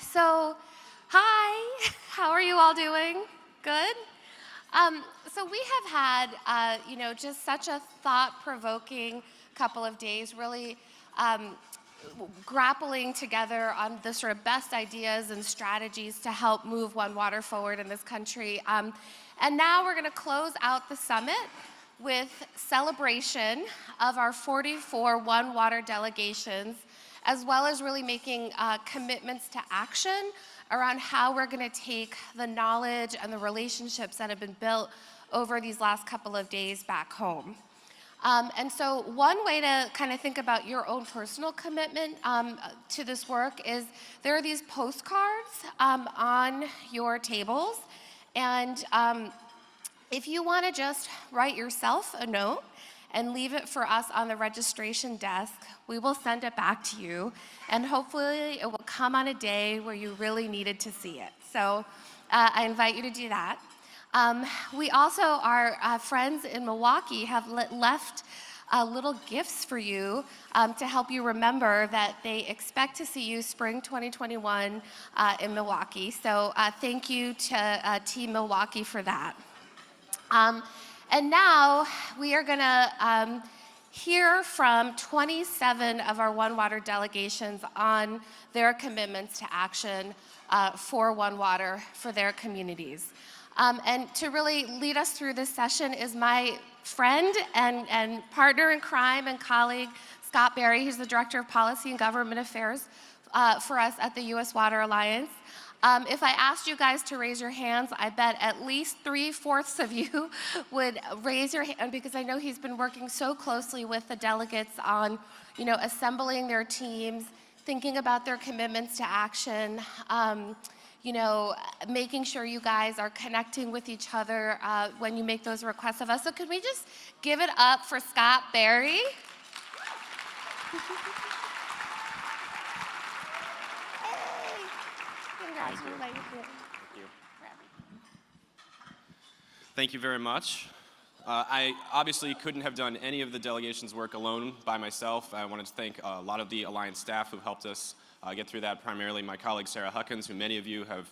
So, hi, how are you all doing? Good? So we have had, just such a thought-provoking couple of days, really grappling together on the sort of best ideas and strategies to help move One Water forward in this country. And now we're going to close out the summit with celebration of our 44 One Water delegations, as well as really making commitments to action around how we're going to take the knowledge and the relationships that have been built over these last couple of days back home. And so one way to kind of think about your own personal commitment to this work is there are these postcards on your tables. And if you want to just write yourself a note and leave it for us on the registration desk, we will send it back to you. And hopefully it will come on a day where you really needed to see it. So I invite you to do that. We also, our friends in Milwaukee have left little gifts for you to help you remember that they expect to see you spring 2021 in Milwaukee. So thank you to Team Milwaukee for that. And now we are gonna hear from 27 of our One Water delegations on their commitments to action for One Water for their communities. And to really lead us through this session is my friend and partner in crime and colleague, Scott Berry. He's the Director of Policy and Government Affairs for us at the U.S. Water Alliance. If I asked you guys to raise your hands, I bet at least 3/4 of you would raise your hand, because I know he's been working so closely with the delegates on, assembling their teams, thinking about their commitments to action, making sure you guys are connecting with each other when you make those requests of us. So could we just give it up for Scott Berry? Thank you very much. I obviously couldn't have done any of the delegation's work alone by myself. I wanted to thank a lot of the Alliance staff who helped us get through that, primarily my colleague Sara, who many of you have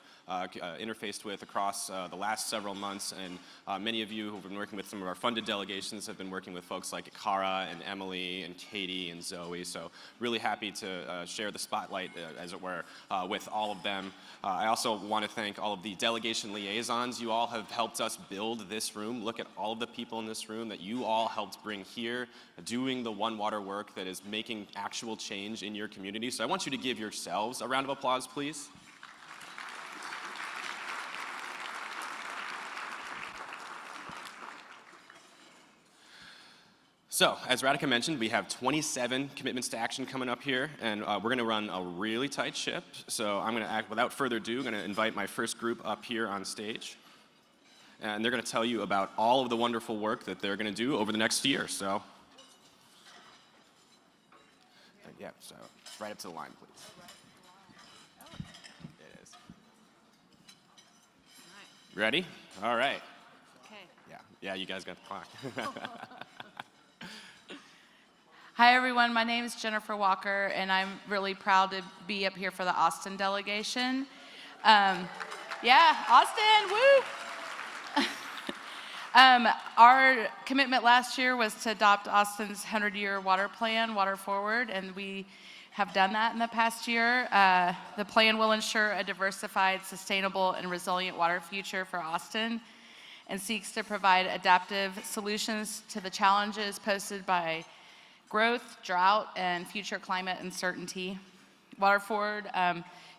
interfaced with across the last several months, and many of you who have been working with some of our funded delegations have been working with folks like Cara and Emily and Katie and Zoe, so really happy to share the spotlight, as it were, with all of them. I also want to thank all of the delegation liaisons. You all have helped us build this room. Look at all of the people in this room that you all helped bring here, doing the One Water work that is making actual change in your community. So I want you to give yourselves a round of applause, please. So, as Radhika mentioned, we have 27 commitments to action coming up here, and we're going to run a really tight ship. So I'm going to, without further ado, I'm going to invite my first group up here on stage. And they're going to tell you about all of the wonderful work that they're going to do over the next year. So, yeah, so right up to the line, please. It is. Ready? All right. Okay. Yeah, you guys got the clock. Hi, everyone. My name is Jennifer Walker, and I'm really proud to be up here for the Austin delegation. Austin, woo! Our commitment last year was to adopt Austin's 100-year water plan, Water Forward, and we have done that in the past year. The plan will ensure a diversified, sustainable, and resilient water future for Austin, and seeks to provide adaptive solutions to the challenges posed by growth, drought, and future climate uncertainty. Water Forward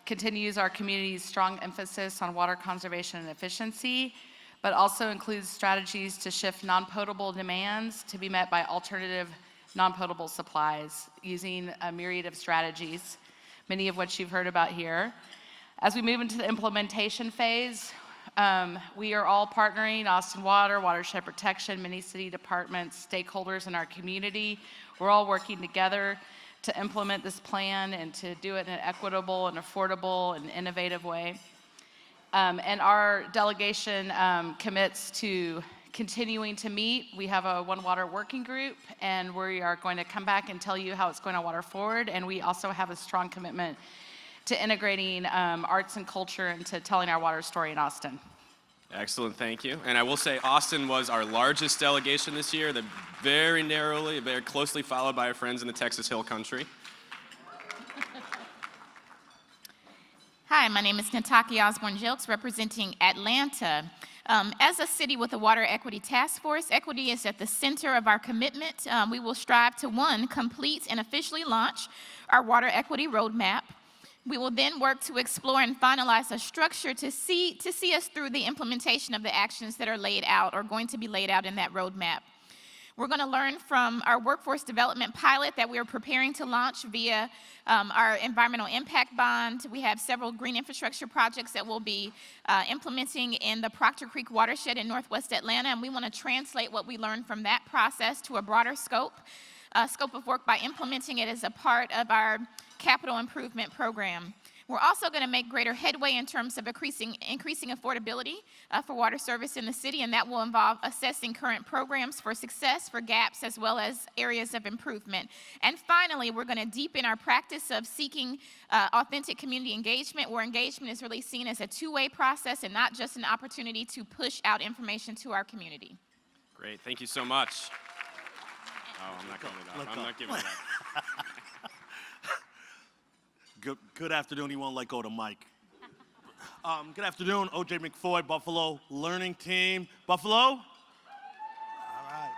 continues our community's strong emphasis on water conservation and efficiency, but also includes strategies to shift non-potable demands to be met by alternative non-potable supplies using a myriad of strategies, many of which you've heard about here. As we move into the implementation phase, we are all partnering, Austin Water, Watershed Protection, many city departments, stakeholders in our community. We're all working together to implement this plan and to do it in an equitable and affordable and innovative way. And our delegation commits to continuing to meet. We have a One Water working group, and we are going to come back and tell you how it's going to Water Forward. And we also have a strong commitment to integrating arts and culture into telling our water story in Austin. Excellent, thank you. And I will say Austin was our largest delegation this year, very narrowly, very closely followed by our friends in the Texas Hill Country. Hi, my name is Nataki Osborn-Jilks, representing Atlanta. As a city with a water equity task force, equity is at the center of our commitment. We will strive to, 1, complete and officially launch our water equity roadmap. We will then work to explore and finalize a structure to see us through the implementation of the actions that are laid out or going to be laid out in that roadmap. We're going to learn from our workforce development pilot that we are preparing to launch via our environmental impact bond. We have several green infrastructure projects that we'll be implementing in the Proctor Creek watershed in Northwest Atlanta, and we want to translate what we learned from that process to a broader scope of work by implementing it as a part of our capital improvement program. We're also going to make greater headway in terms of increasing affordability for water service in the city, and that will involve assessing current programs for success, for gaps, as well as areas of improvement. And finally, we're going to deepen our practice of seeking authentic community engagement, where engagement is really seen as a two-way process and not just an opportunity to push out information to our community. Great, thank you so much. Oh, I'm not giving it up. I'm not giving it up. Good afternoon. He won't let go of the mic. Good afternoon, O.J. McFoy, Buffalo Learning Team. Buffalo? All right.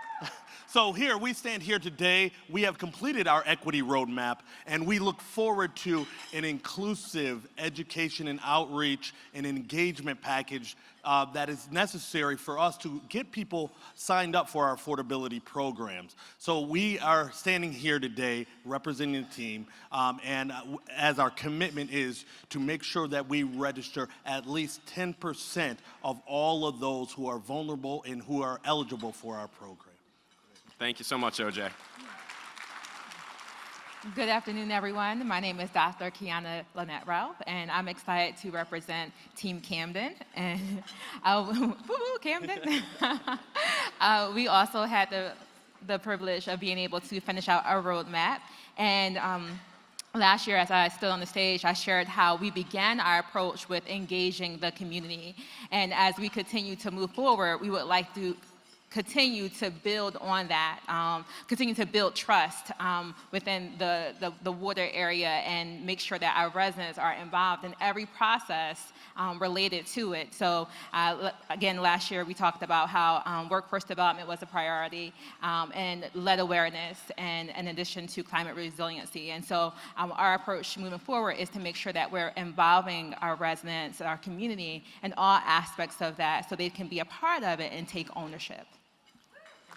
So here, we stand here today. We have completed our equity roadmap, and we look forward to an inclusive education and outreach and engagement package that is necessary for us to get people signed up for our affordability programs. So we are standing here today representing the team, and as our commitment is to make sure that we register at least 10% of all of those who are vulnerable and who are eligible for our program. Thank you so much, OJ. Good afternoon, everyone. My name is Dr. Kiana Lynette Ralph, and I'm excited to represent Team Camden. And Camden. We also had the privilege of being able to finish out our roadmap. And last year, as I stood on the stage, I shared how we began our approach with engaging the community. And as we continue to move forward, we would like to continue to build on that, continue to build trust within the water area and make sure that our residents are involved in every process related to it. So again, last year we talked about how workforce development was a priority and lead awareness, and in addition to climate resiliency. And so our approach moving forward is to make sure that we're involving our residents, our community, in all aspects of that so they can be a part of it and take ownership.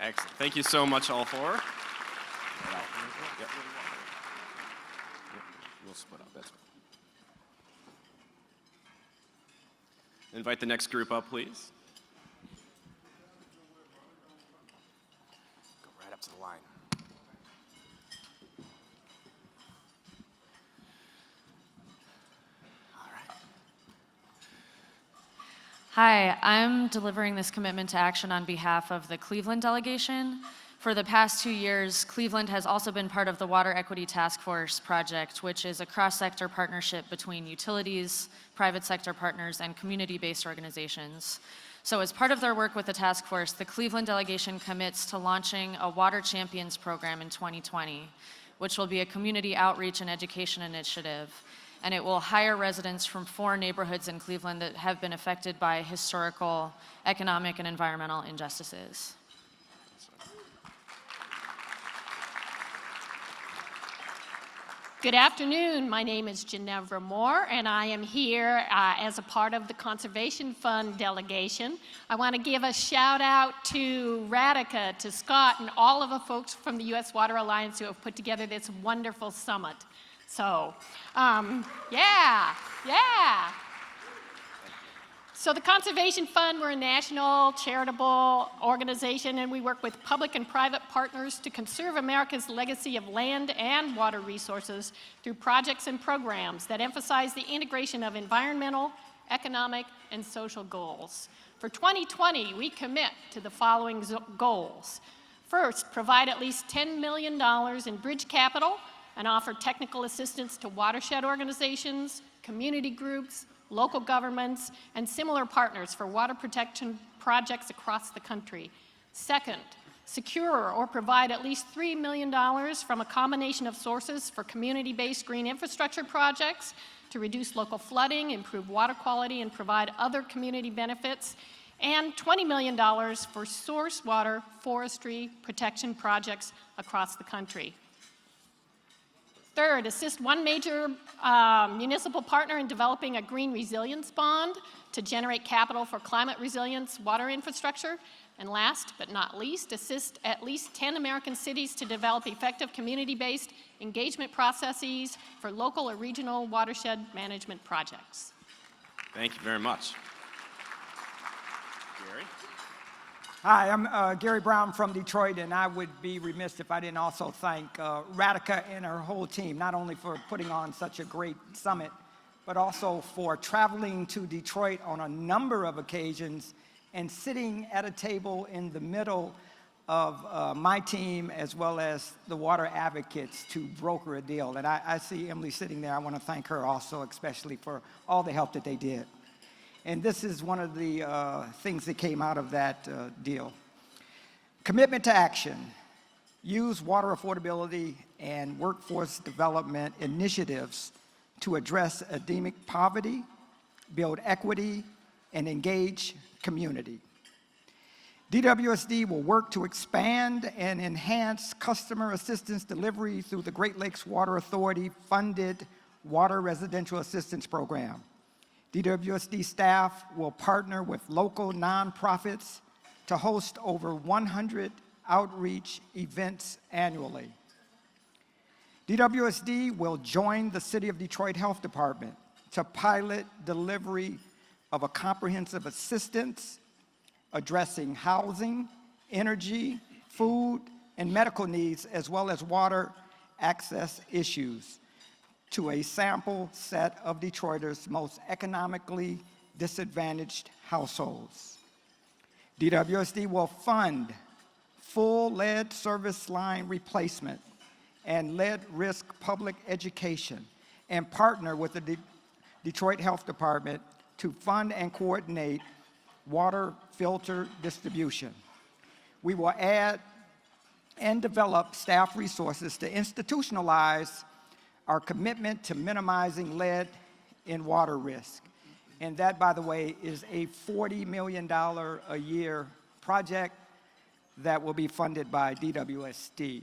Excellent. Thank you so much, all four. Yep. We'll split up. That's fine. Invite the next group up, please. Go right up to the line. Hi, I'm delivering this commitment to action on behalf of the Cleveland delegation. For the past 2 years, Cleveland has also been part of the Water Equity Task Force project, which is a cross-sector partnership between utilities, private sector partners, and community-based organizations. So as part of their work with the task force, the Cleveland delegation commits to launching a Water Champions program in 2020, which will be a community outreach and education initiative. And it will hire residents from 4 neighborhoods in Cleveland that have been affected by historical, economic, and environmental injustices. Good afternoon. My name is Ginevra Moore, and I am here as a part of the Conservation Fund delegation. I want to give a shout out to Radhika, to Scott, and all of the folks from the U.S. Water Alliance who have put together this wonderful summit. So, yeah. So the Conservation Fund, we're a national charitable organization, and we work with public and private partners to conserve America's legacy of land and water resources through projects and programs that emphasize the integration of environmental, economic, and social goals. For 2020, we commit to the following goals. First, provide at least $10 million in bridge capital and offer technical assistance to watershed organizations, community groups, local governments, and similar partners for water protection projects across the country. Second, secure or provide at least $3 million from a combination of sources for community-based green infrastructure projects to reduce local flooding, improve water quality, and provide other community benefits, and $20 million for source water forestry protection projects across the country. Third, assist one major municipal partner in developing a green resilience bond to generate capital for climate resilience water infrastructure. And last but not least, assist at least 10 American cities to develop effective community-based engagement processes for local or regional watershed management projects. Thank you very much. Gary? Hi, I'm Gary Brown from Detroit, and I would be remiss if I didn't also thank Radhika and her whole team, not only for putting on such a great summit, but also for traveling to Detroit on a number of occasions and sitting at a table in the middle of my team as well as the water advocates to broker a deal. And I see Emily sitting there. I want to thank her also, especially for all the help that they did. And this is one of the things that came out of that deal. Commitment to action. Use water affordability and workforce development initiatives to address endemic poverty, build equity, and engage community. DWSD will work to expand and enhance customer assistance delivery through the Great Lakes Water Authority funded Water Residential Assistance Program. DWSD staff will partner with local nonprofits to host over 100 outreach events annually. DWSD will join the City of Detroit Health Department to pilot delivery of a comprehensive assistance addressing housing, energy, food, and medical needs, as well as water access issues to a sample set of Detroiters' most economically disadvantaged households. DWSD will fund full lead service line replacement and lead risk public education and partner with the Detroit Health Department to fund and coordinate water filter distribution. We will add and develop staff resources to institutionalize our commitment to minimizing lead in water risk. And that, by the way, is a $40 million a year project that will be funded by DWSD.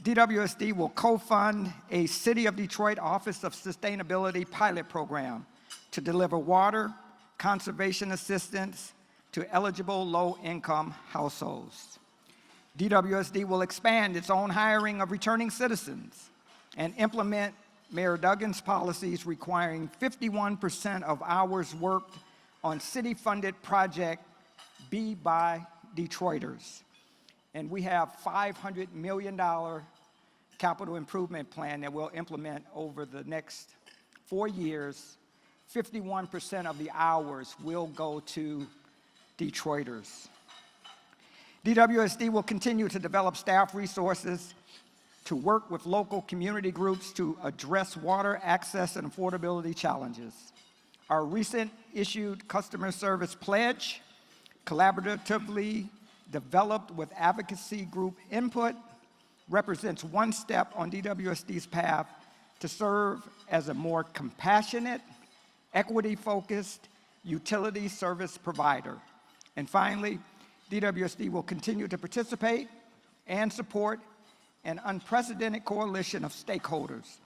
DWSD will co-fund a City of Detroit Office of Sustainability pilot program to deliver water conservation assistance to eligible low-income households. DWSD will expand its own hiring of returning citizens and implement Mayor Duggan's policies requiring 51% of hours worked on city-funded project be by Detroiters. And we have $500 million capital improvement plan that we'll implement over the next 4 years. 51% of the hours will go to Detroiters. DWSD will continue to develop staff resources to work with local community groups to address water access and affordability challenges. Our recent issued customer service pledge, collaboratively developed with advocacy group input, represents one step on DWSD's path to serve as a more compassionate, equity-focused utility service provider. And finally, DWSD will continue to participate and support an unprecedented coalition of stakeholders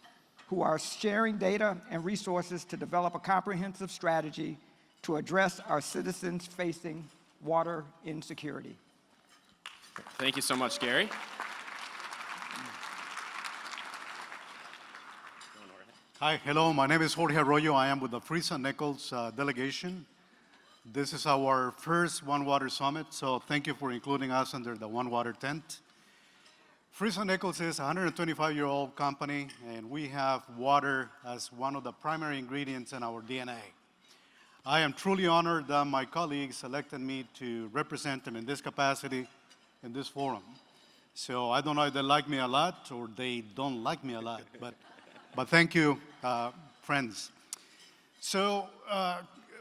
who are sharing data and resources to develop a comprehensive strategy to address our citizens facing water insecurity. Thank you so much, Gary. Hi, hello, my name is Jorge Raju. I am with the Friesa Nichols delegation. This is our first One Water Summit, so thank you for including us under the One Water tent. Friesa Nichols is a 125-year-old company, and we have water as one of the primary ingredients in our DNA. I am truly honored that my colleagues selected me to represent them in this capacity in this forum. So I don't know if they like me a lot or they don't like me a lot, but thank you friends. So,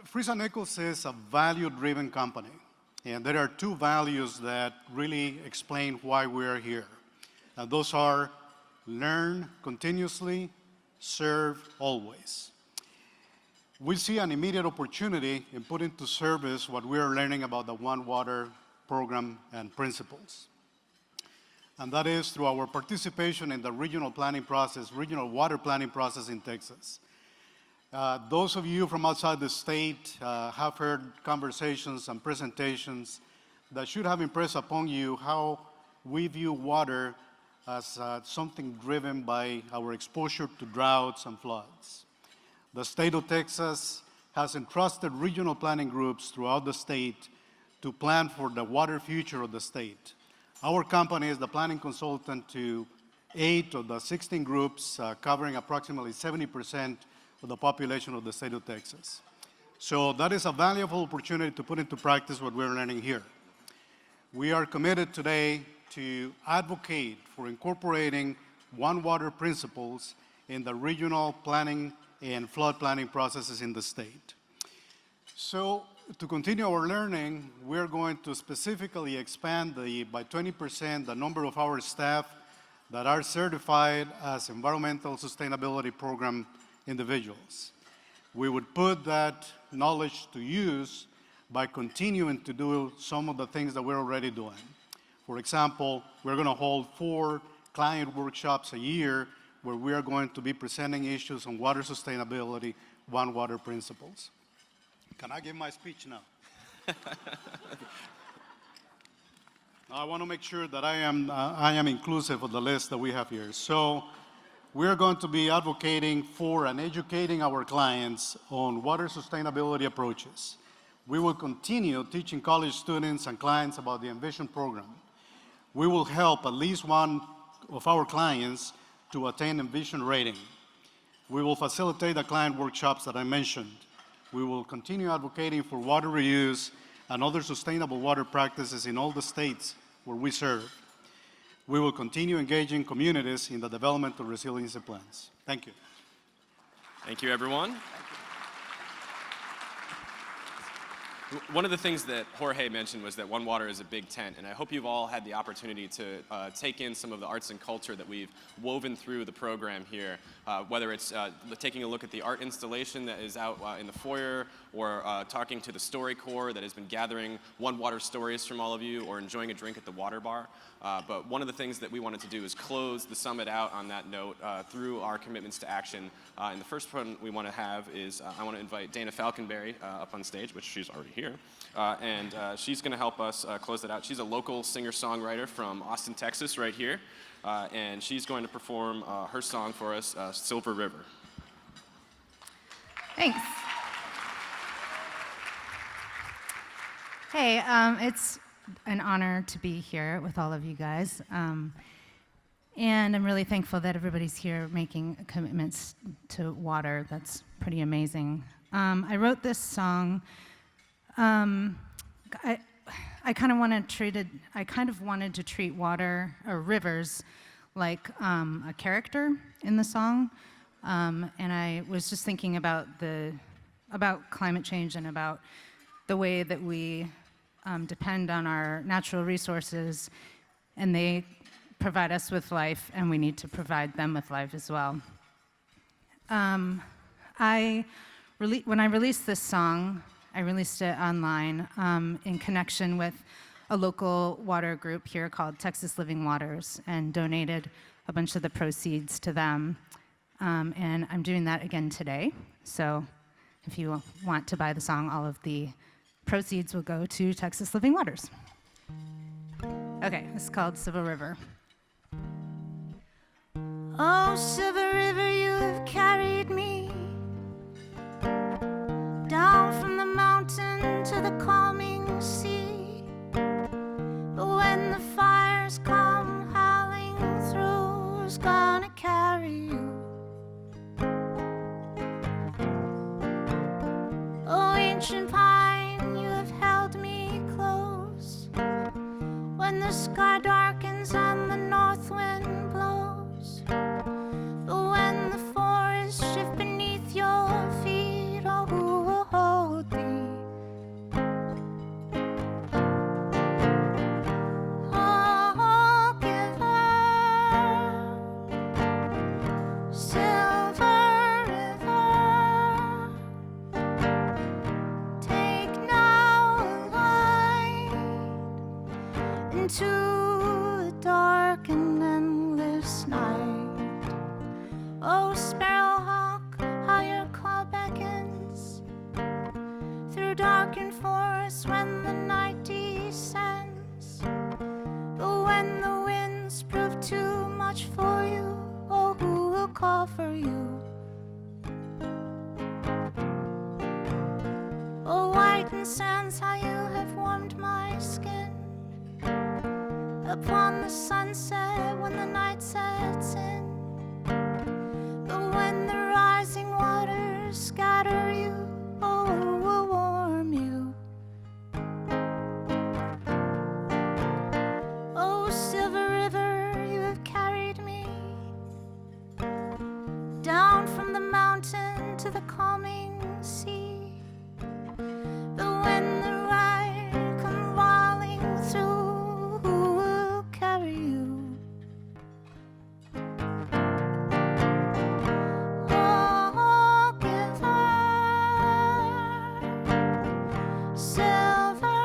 Friesen Nichols is a value-driven company, and there are two values that really explain why we're here. And those are learn continuously, serve always. We see an immediate opportunity in putting to service what we are learning about the One Water program and principles. And that is through our participation in the regional water planning process in Texas. Those of you from outside the state have heard conversations and presentations that should have impressed upon you how we view water as something driven by our exposure to droughts and floods. The state of Texas has entrusted regional planning groups throughout the state to plan for the water future of the state. Our company is the planning consultant to 8 of the 16 groups, covering approximately 70% of the population of the state of Texas. So that is a valuable opportunity to put into practice what we're learning here. We are committed today to advocate for incorporating One Water principles in the regional planning and flood planning processes in the state. So to continue our learning, we're going to specifically expand by 20% the number of our staff that are certified as environmental sustainability program individuals. We would put that knowledge to use by continuing to do some of the things that we're already doing. For example, we're going to hold 4 client workshops a year where we are going to be presenting issues on water sustainability, One Water principles. Can I give my speech now? I want to make sure that I am inclusive of the list that we have here. So we're going to be advocating for and educating our clients on water sustainability approaches. We will continue teaching college students and clients about the Envision program. We will help at least one of our clients to attain Envision rating. We will facilitate the client workshops that I mentioned. We will continue advocating for water reuse and other sustainable water practices in all the states where we serve. We will continue engaging communities in the development of resiliency plans. Thank you. Thank you, everyone. One of the things that Jorge mentioned was that One Water is a big tent, and I hope you've all had the opportunity to take in some of the arts and culture that we've woven through the program here, whether it's taking a look at the art installation that is out in the foyer, or talking to the story corps that has been gathering One Water stories from all of you, or enjoying a drink at the water bar. But one of the things that we wanted to do is close the summit out on that note through our commitments to action. And the first one we want to have is I want to invite Dana Falconberry up on stage, which she's already here. And she's going to help us close it out. She's a local singer-songwriter from Austin, Texas, right here. And she's going to perform her song for us, Silver River. Thanks. Hey, it's an honor to be here with all of you guys. And I'm really thankful that everybody's here making commitments to water. That's pretty amazing. I wrote this song. I kind of wanted to treat water or rivers like a character in the song. And I was just thinking about climate change and about the way that we depend on our natural resources, and they provide us with life, and we need to provide them with life as well. When I released this song, I released it online in connection with a local water group here called Texas Living Waters, and donated a bunch of the proceeds to them. And I'm doing that again today. So if you want to buy the song, all of the proceeds will go to Texas Living Waters. Okay, it's called Silver River. Oh, Silver River, you have carried me down from the mountain to the calming sea. But when the fires come howling through, who's gonna carry you? Oh, ancient pine, you have held me close. When the sky darkens and the north wind blows, but when the forests shift beneath your into the dark and endless night. Oh, sparrowhawk, how your call beckons through darkened forests when the night descends. But when the winds prove too much for you, oh, who will call for you? Oh, whitened sands, how you have warmed my skin upon the sunset when the night sets in. But when the rising waters scatter you, oh, who will warm you? Oh, silver river, you have carried me down from the mountain to the calming sea. But when the ride comes rolling through, who will carry you? Oh, give her silver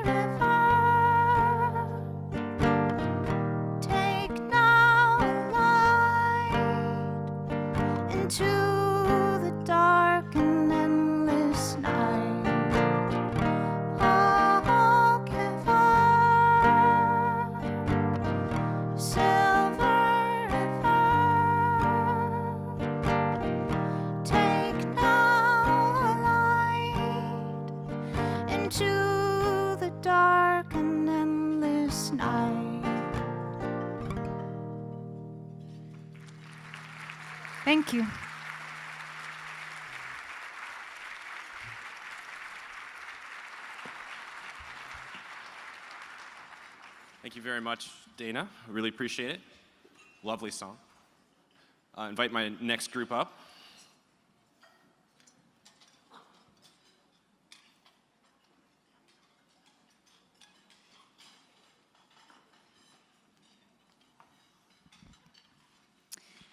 river, take now light into the dark and endless night. Oh, give her silver river, take now light into the dark and endless night. Thank you. Thank you very much, Dana. I really appreciate it. Lovely song. Invite my next group up.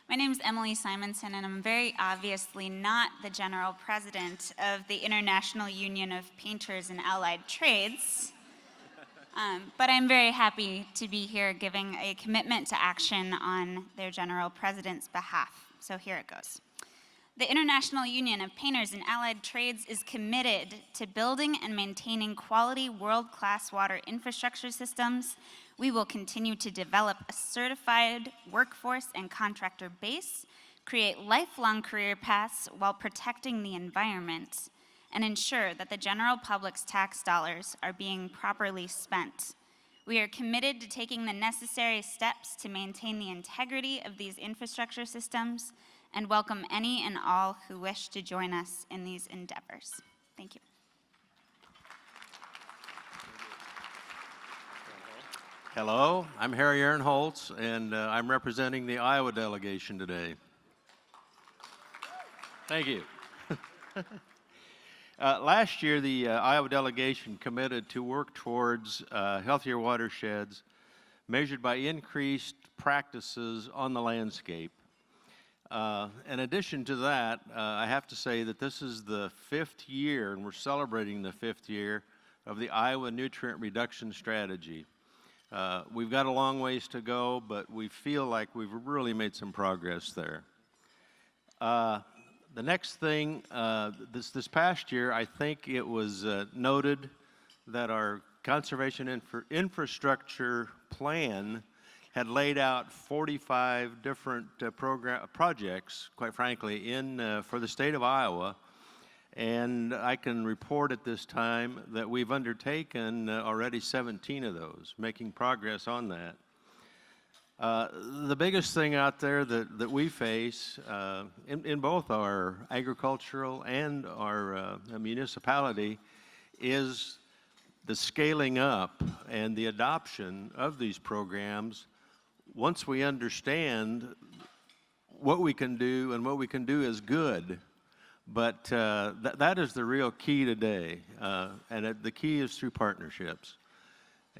My name is Emily Simonson, and I'm very obviously not the general president of the International Union of Painters and Allied Trades. But I'm very happy to be here giving a commitment to action on their general president's behalf. So here it goes. The International Union of Painters and Allied Trades is committed to building and maintaining quality world-class water infrastructure systems. We will continue to develop a certified workforce and contractor base, create lifelong career paths while protecting the environment, and ensure that the general public's tax dollars are being properly spent. We are committed to taking the necessary steps to maintain the integrity of these infrastructure systems and welcome any and all who wish to join us in these endeavors. Thank you. Hello, I'm Harry Aaron Holtz, and I'm representing the Iowa delegation today. Thank you. Last year, the Iowa delegation committed to work towards healthier watersheds measured by increased practices on the landscape. In addition to that, I have to say that this is the 5th year, and we're celebrating the 5th year of the Iowa Nutrient Reduction Strategy. We've got a long ways to go, but we feel like we've really made some progress there. The next thing, this past year, I think it was noted that our conservation infrastructure plan had laid out 45 different projects, quite frankly, for the state of Iowa. And I can report at this time that we've undertaken already 17 of those, making progress on that. The biggest thing out there that we face in both our agricultural and our municipality is the scaling up and the adoption of these programs once we understand what we can do and what we can do is good. But that is the real key today, and the key is through partnerships.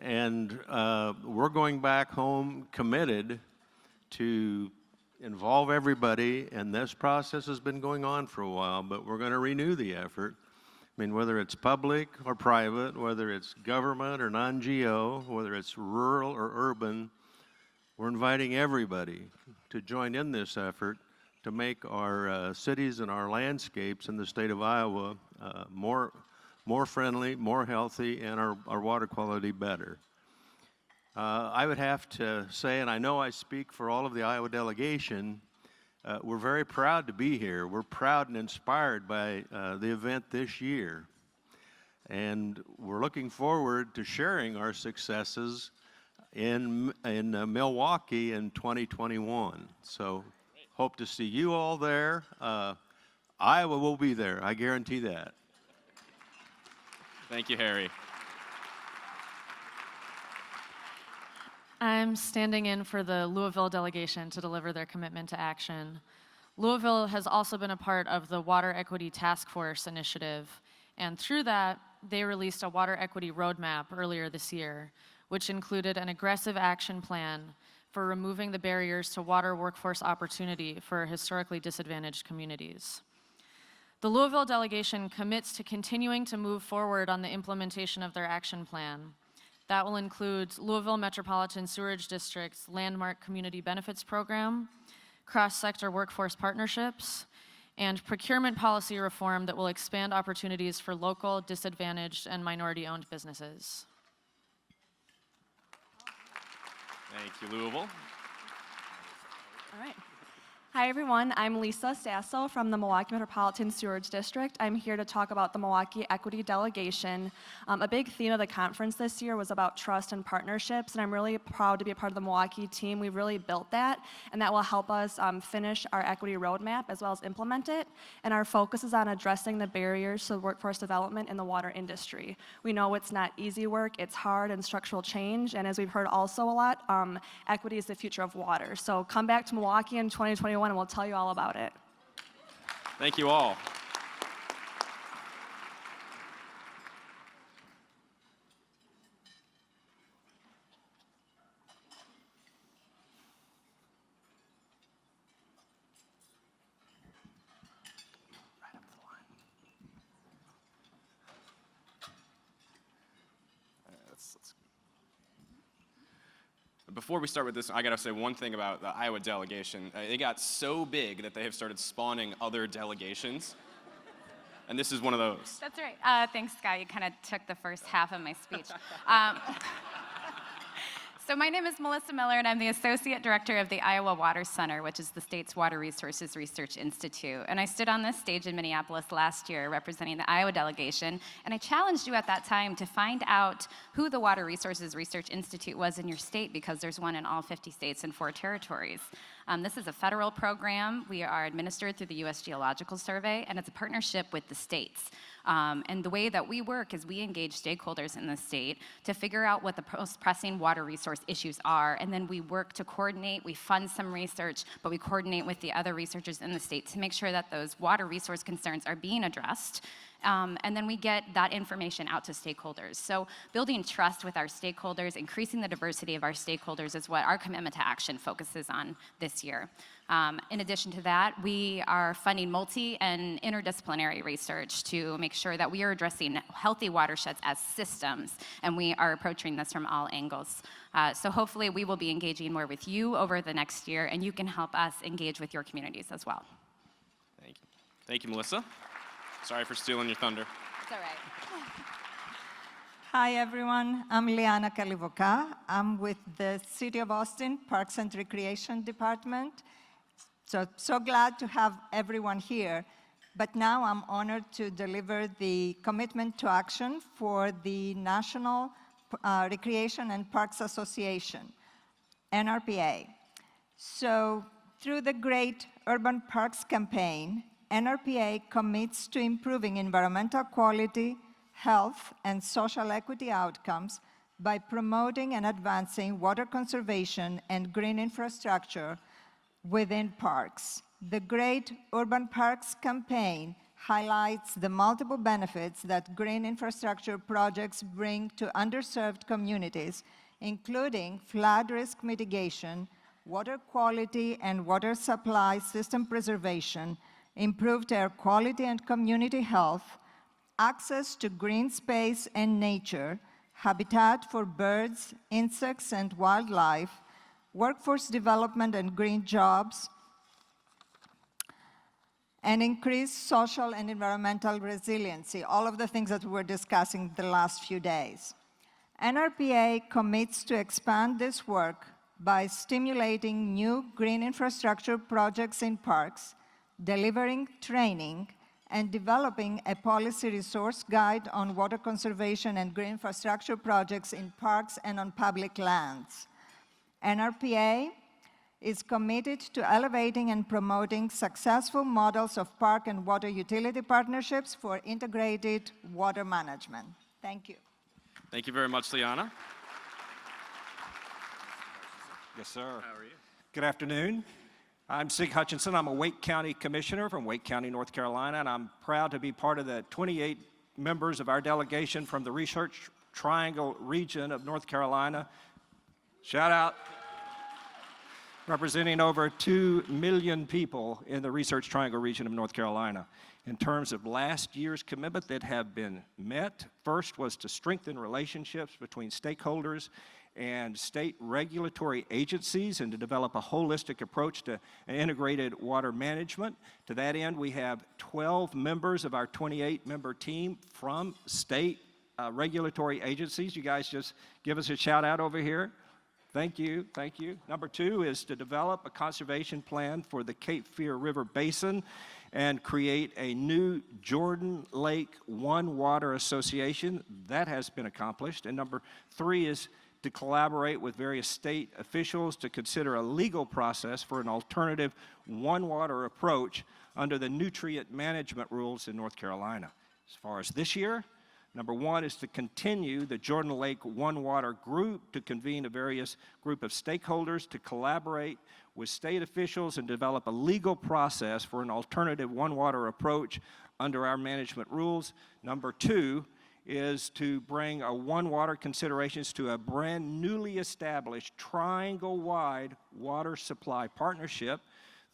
And we're going back home committed to involve everybody, and this process has been going on for a while, but we're going to renew the effort I mean, whether it's public or private, whether it's government or non-GO, whether it's rural or urban, we're inviting everybody to join in this effort to make our cities and our landscapes in the state of Iowa more friendly, more healthy, and our water quality better. I would have to say, and I know I speak for all of the Iowa delegation, we're very proud to be here. We're proud and inspired by the event this year. And we're looking forward to sharing our successes in Milwaukee in 2021. So hope to see you all there. Iowa will be there, I guarantee that. Thank you, Harry. I'm standing in for the Louisville delegation to deliver their commitment to action. Louisville has also been a part of the Water Equity Task Force initiative, and through that, they released a water equity roadmap earlier this year, which included an aggressive action plan for removing the barriers to water workforce opportunity for historically disadvantaged communities. The Louisville delegation commits to continuing to move forward on the implementation of their action plan. That will include Louisville Metropolitan Sewerage District's landmark community benefits program, cross-sector workforce partnerships, and procurement policy reform that will expand opportunities for local, disadvantaged, and minority-owned businesses. Thank you, Louisville. All right. Hi, everyone. I'm Lisa Tassel from the Milwaukee Metropolitan Sewerage District. I'm here to talk about the Milwaukee Equity Delegation. A big theme of the conference this year was about trust and partnerships, and I'm really proud to be a part of the Milwaukee team. We've really built that, and that will help us finish our equity roadmap as well as implement it. And our focus is on addressing the barriers to workforce development in the water industry. We know it's not easy work, it's hard and structural change, and as we've heard also a lot, equity is the future of water. So come back to Milwaukee in 2021 and we'll tell you all about it. Thank you all. Before we start with this, I gotta say one thing about the Iowa delegation. They got so big that they have started spawning other delegations. And this is one of those. That's right. Thanks, Scott. You kind of took the first half of my speech. So my name is Melissa Miller, and I'm the Associate Director of the Iowa Water Center, which is the state's Water Resources Research Institute. And I stood on this stage in Minneapolis last year representing the Iowa delegation, and I challenged you at that time to find out who the Water Resources Research Institute was in your state, because there's one in all 50 states and 4 territories. This is a federal program. We are administered through the U.S. Geological Survey, and it's a partnership with the states. And the way that we work is we engage stakeholders in the state to figure out what the most pressing water resource issues are, and then we work to coordinate. We fund some research, but we coordinate with the other researchers in the state to make sure that those water resource concerns are being addressed. And then we get that information out to stakeholders. So building trust with our stakeholders, increasing the diversity of our stakeholders is what our commitment to action focuses on this year. In addition to that, we are funding multi and interdisciplinary research to make sure that we are addressing healthy watersheds as systems, and we are approaching this from all angles. So hopefully we will be engaging more with you over the next year, and you can help us engage with your communities as well. Thank you. Thank you, Melissa. Sorry for stealing your thunder. It's all right. Hi, everyone. I'm Liana Calabolla. I'm with the City of Austin Parks and Recreation Department. So glad to have everyone here. But now I'm honored to deliver the commitment to action for the National Recreation and Parks Association, NRPA. So through the Great Urban Parks campaign, NRPA commits to improving environmental quality, health, and social equity outcomes by promoting and advancing water conservation and green infrastructure within parks. The Great Urban Parks campaign highlights the multiple benefits that green infrastructure projects bring to underserved communities, including flood risk mitigation, water quality and water supply system preservation, improved air quality and community health, access to green space and nature, habitat for birds, insects, and wildlife, workforce development and green jobs, and increase social and environmental resiliency, all of the things that we were discussing the last few days. NRPA commits to expand this work by stimulating new green infrastructure projects in parks, delivering training, and developing a policy resource guide on water conservation and green infrastructure projects in parks and on public lands. NRPA is committed to elevating and promoting successful models of park and water utility partnerships for integrated water management. Thank you. Thank you very much, Liana. Yes, sir. How are you? Good afternoon. I'm Sig Hutchinson. I'm a Wake County Commissioner from Wake County, North Carolina, and I'm proud to be part of the 28 members of our delegation from the Research Triangle region of North Carolina. Shout out. Representing over 2 million people in the Research Triangle region of North Carolina. In terms of last year's commitment that have been met, first was to strengthen relationships between stakeholders and state regulatory agencies and to develop a holistic approach to integrated water management. To that end, we have 12 members of our 28-member team from state regulatory agencies. You guys just give us a shout out over here. Thank you, thank you. Number 2 is to develop a conservation plan for the Cape Fear River Basin and create a new Jordan Lake One Water Association. That has been accomplished. And number 3 is to collaborate with various state officials to consider a legal process for an alternative one water approach under the nutrient management rules in North Carolina. As far as this year, number 1 is to continue the Jordan Lake One Water Group to convene a various group of stakeholders to collaborate with state officials and develop a legal process for an alternative one water approach under our management rules. Number 2 is to bring a one water considerations to a brand newly established triangle-wide water supply partnership.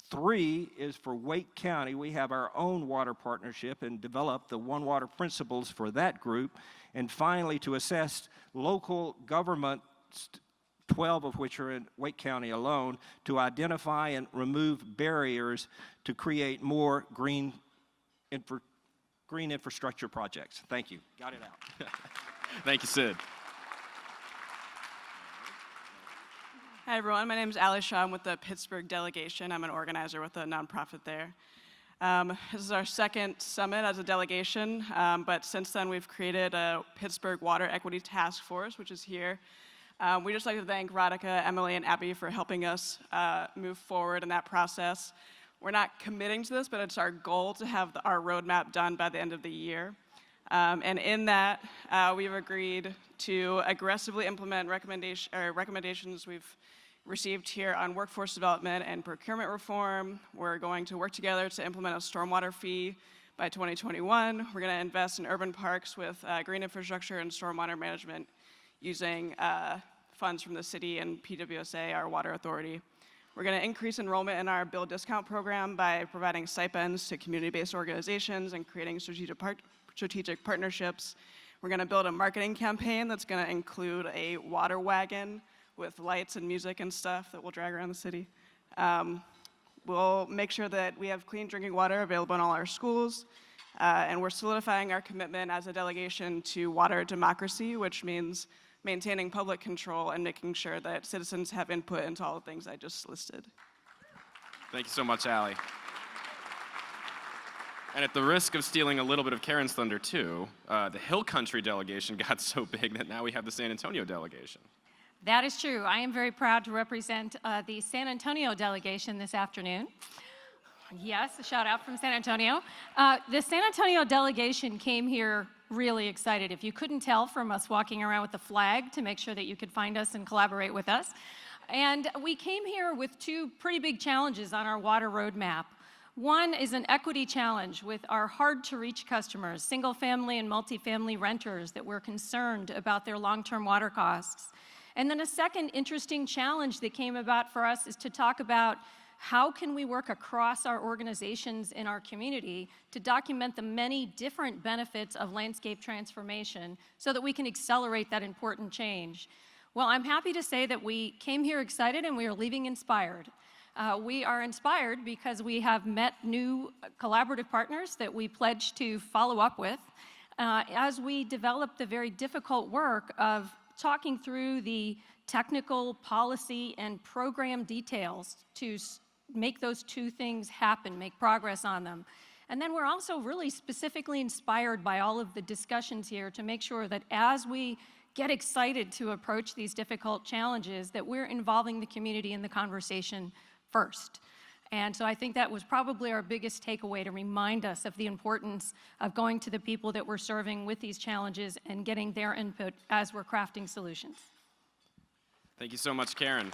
3 is for Wake County. We have our own water partnership and develop the One Water principles for that group. And finally, to assess local governments, 12 of which are in Wake County alone, to identify and remove barriers to create more green infrastructure projects. Thank you. Got it out. Thank you, Sid. Hi, everyone. My name is Shah. I'm with the Pittsburgh delegation. I'm an organizer with a nonprofit there. This is our second summit as a delegation, but since then we've created a Pittsburgh Water Equity Task Force, which is here. We'd just like to thank Radhika, Emily, and Abby for helping us move forward in that process. We're not committing to this, but it's our goal to have our roadmap done by the end of the year. And in that, we've agreed to aggressively implement recommendations we've received here on workforce development and procurement reform. We're going to work together to implement a stormwater fee by 2021. We're going to invest in urban parks with green infrastructure and stormwater management using funds from the city and PWSA, our water authority. We're going to increase enrollment in our bill discount program by providing stipends to community-based organizations and creating strategic partnerships. We're going to build a marketing campaign that's going to include a water wagon with lights and music and stuff that we'll drag around the city. We'll make sure that we have clean drinking water available in all our schools. And we're solidifying our commitment as a delegation to water democracy, which means maintaining public control and making sure that citizens have input into all the things I just listed. Thank you so much, Allie. And at the risk of stealing a little bit of Karen's thunder too, the Hill Country delegation got so big that now we have the San Antonio delegation. That is true. I am very proud to represent the San Antonio delegation this afternoon. Yes, a shout out from San Antonio. The San Antonio delegation came here really excited. If you couldn't tell from us walking around with the flag to make sure that you could find us and collaborate with us. And we came here with 2 pretty big challenges on our water roadmap. One is an equity challenge with our hard-to-reach customers, single-family and multifamily renters that we're concerned about their long-term water costs. And then a second interesting challenge that came about for us is to talk about how can we work across our organizations in our community to document the many different benefits of landscape transformation so that we can accelerate that important change. Well, I'm happy to say that we came here excited and we are leaving inspired. We are inspired because we have met new collaborative partners that we pledged to follow up with as we develop the very difficult work of talking through the technical, policy, and program details to make those two things happen, make progress on them. And then we're also really specifically inspired by all of the discussions here to make sure that as we get excited to approach these difficult challenges, that we're involving the community in the conversation first. And so I think that was probably our biggest takeaway, to remind us of the importance of going to the people that we're serving with these challenges and getting their input as we're crafting solutions. Thank you so much, Karen.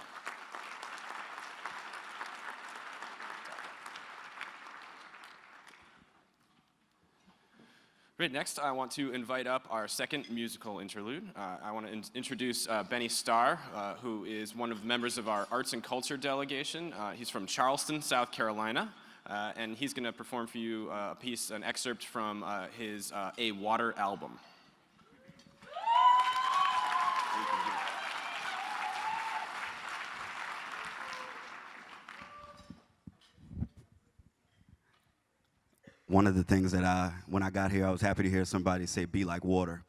Great, next I want to invite up our second musical interlude. I want to introduce Benny Starr, who is one of the members of our Arts and Culture delegation. He's from Charleston, South Carolina, and he's going to perform for you a piece, an excerpt from his A Water album. One of the things that when I got here, I was happy to hear somebody say, be like water.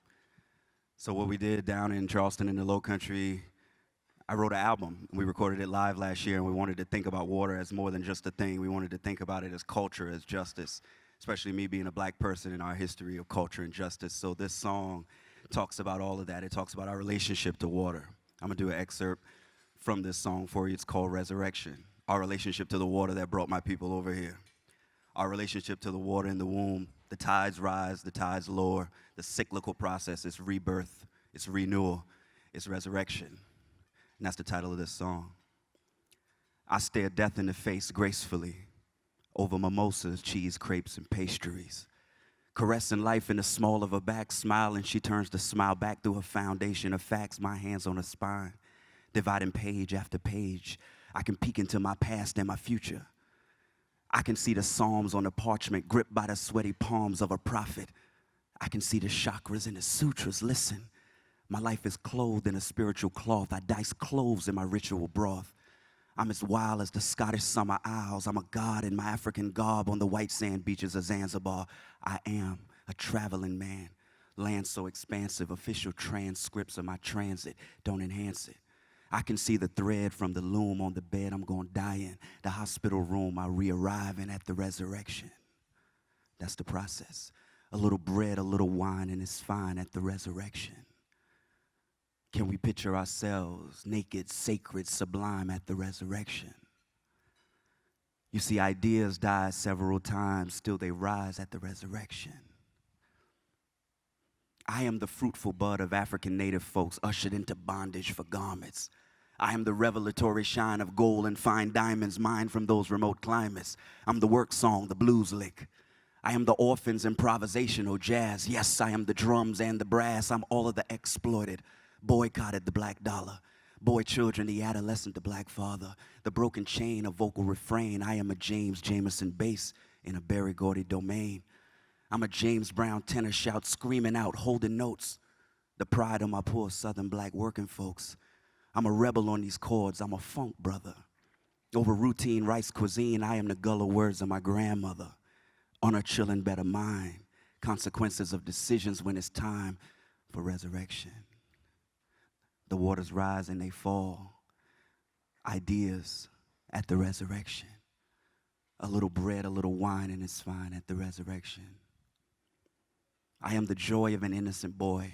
So what we did down in Charleston in the Low Country, I wrote an album. We recorded it live last year, and we wanted to think about water as more than just a thing. We wanted to think about it as culture, as justice, especially me being a black person in our history of culture and justice. So this song talks about all of that. It talks about our relationship to water. I'm gonna do an excerpt from this song for you. It's called Resurrection. Our relationship to the water that brought my people over here. Our relationship to the water in the womb. The tides rise, the tides lower. The cyclical process is rebirth, it's renewal, it's resurrection. And that's the title of this song. I stare death in the face gracefully over mimosas, cheese, crepes, and pastries. Caressing life in the small of her back, smiling, she turns to smile back through her foundation of facts, my hands on her spine, dividing page after page. I can peek into my past and my future. I can see the psalms on the parchment, gripped by the sweaty palms of a prophet. I can see the chakras and the sutras. Listen, my life is clothed in a spiritual cloth. I dice cloves in my ritual broth. I'm as wild as the Scottish summer isles. I'm a god in my African garb on the white sand beaches of Zanzibar. I am a traveling man. Land so expansive, official transcripts of my transit don't enhance it. I can see the thread from the loom on the bed I'm going to die in. The hospital room I re-arrive in at the resurrection. That's the process. A little bread, a little wine, and it's fine at the resurrection. Can we picture ourselves naked, sacred, sublime at the resurrection? You see, ideas die several times, still they rise at the resurrection. I am the fruitful bud of African native folks ushered into bondage for garments. I am the revelatory shine of gold and fine diamonds mined from those remote climates. I'm the work song, the blues lick. I am the orphan's improvisational jazz. Yes, I am the drums and the brass. I'm all of the exploited, boycotted the black dollar. Boy children, the adolescent, the black father. The broken chain of vocal refrain. I am a James Jamerson bass in a Berry Gordy domain. I'm a James Brown tenor shout screaming out, holding notes. The pride of my poor southern black working folks. I'm a rebel on these chords, I'm a funk brother. Over routine rice cuisine, I am the gullah words of my grandmother. On a chillin' better mind, consequences of decisions when it's time for resurrection. The waters rise and they fall. Ideas at the resurrection. A little bread, a little wine, and it's fine at the resurrection. I am the joy of an innocent boy.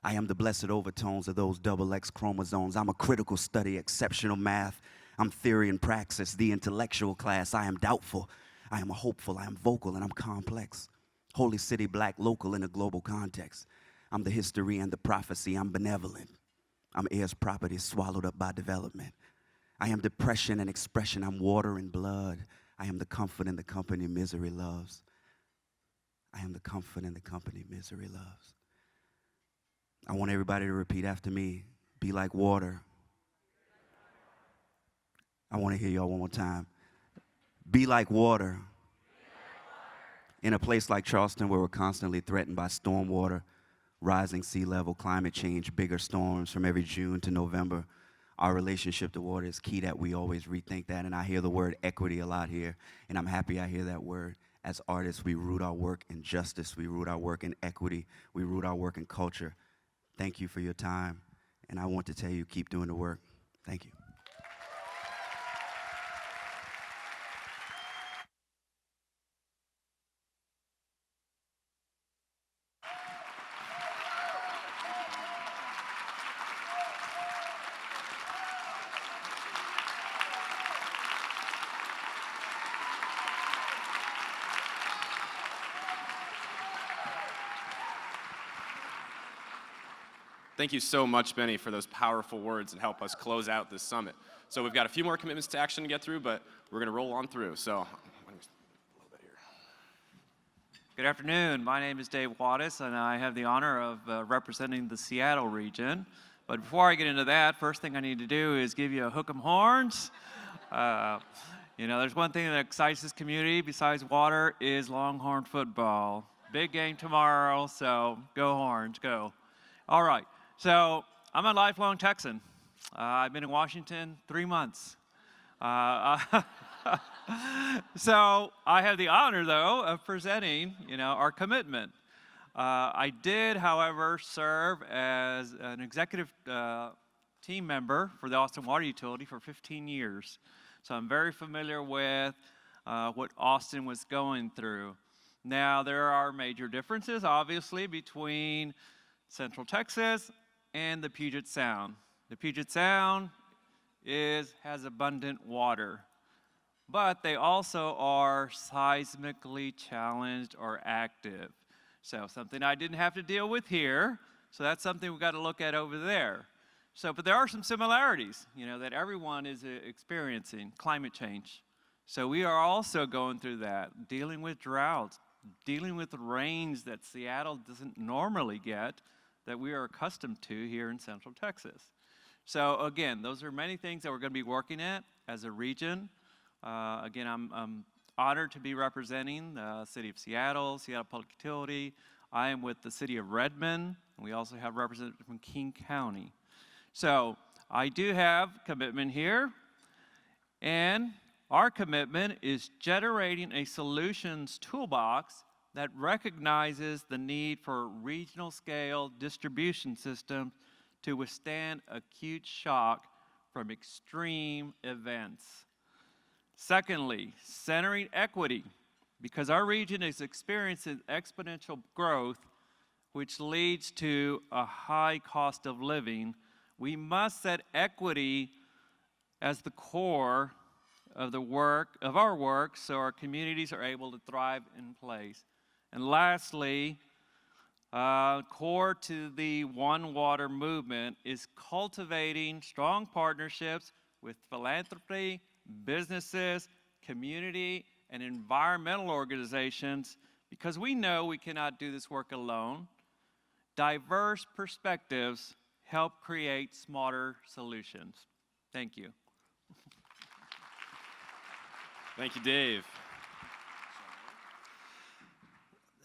I am the blessed overtones of those double X chromosomes. I'm a critical study, exceptional math. I'm theory and praxis, the intellectual class. I am doubtful. I am hopeful. I am vocal, and I'm complex. Holy city, black, local in a global context. I'm the history and the prophecy. I'm benevolent. I'm heirs property swallowed up by development. I am depression and expression. I'm water and blood. I am the comfort and the company misery loves. I am the comfort and the company misery loves. I want everybody to repeat after me. Be like water. I want to hear y'all one more time. Be like water. In a place like Charleston where we're constantly threatened by stormwater, rising sea level, climate change, bigger storms from every June to November, our relationship to water is key that we always rethink that. And I hear the word equity a lot here, and I'm happy I hear that word. As artists, we root our work in justice, we root our work in equity, we root our work in culture. Thank you for your time, and I want to tell you, keep doing the work. Thank you. Thank you so much, Benny, for those powerful words and help us close out this summit. So we've got a few more commitments to action to get through, but we're going to roll on through. So Good afternoon. My name is Dave Wallace, and I have the honor of representing the Seattle region. But before I get into that, first thing I need to do is give you a hook 'em horns. You know, there's one thing that excites this community besides water is Longhorn football. Big game tomorrow, so go Horns, go. All right. So I'm a lifelong Texan. I've been in Washington 3 months. So I have the honor, though, of presenting, our commitment. I did, however, serve as an executive team member for the Austin Water Utility for 15 years. So I'm very familiar with what Austin was going through. Now, there are major differences, obviously, between Central Texas and the Puget Sound. The Puget Sound has abundant water, but they also are seismically challenged or active. So something I didn't have to deal with here, so that's something we've got to look at over there. But there are some similarities, that everyone is experiencing, climate change. So we are also going through that, dealing with droughts, dealing with rains that Seattle doesn't normally get, that we are accustomed to here in Central Texas. So again, those are many things that we're going to be working at as a region. Again, I'm honored to be representing the City of Seattle, Seattle Public Utility. I am with the City of Redmond, and we also have representatives from King County. So I do have commitment here, and our commitment is generating a solutions toolbox that recognizes the need for regional scale distribution systems to withstand acute shock from extreme events. Secondly, centering equity, because our region is experiencing exponential growth, which leads to a high cost of living. We must set equity as the core of our work so our communities are able to thrive in place. And lastly, core to the One Water movement is cultivating strong partnerships with philanthropy, businesses, community, and environmental organizations, because we know we cannot do this work alone. Diverse perspectives help create smarter solutions. Thank you. Thank you, Dave.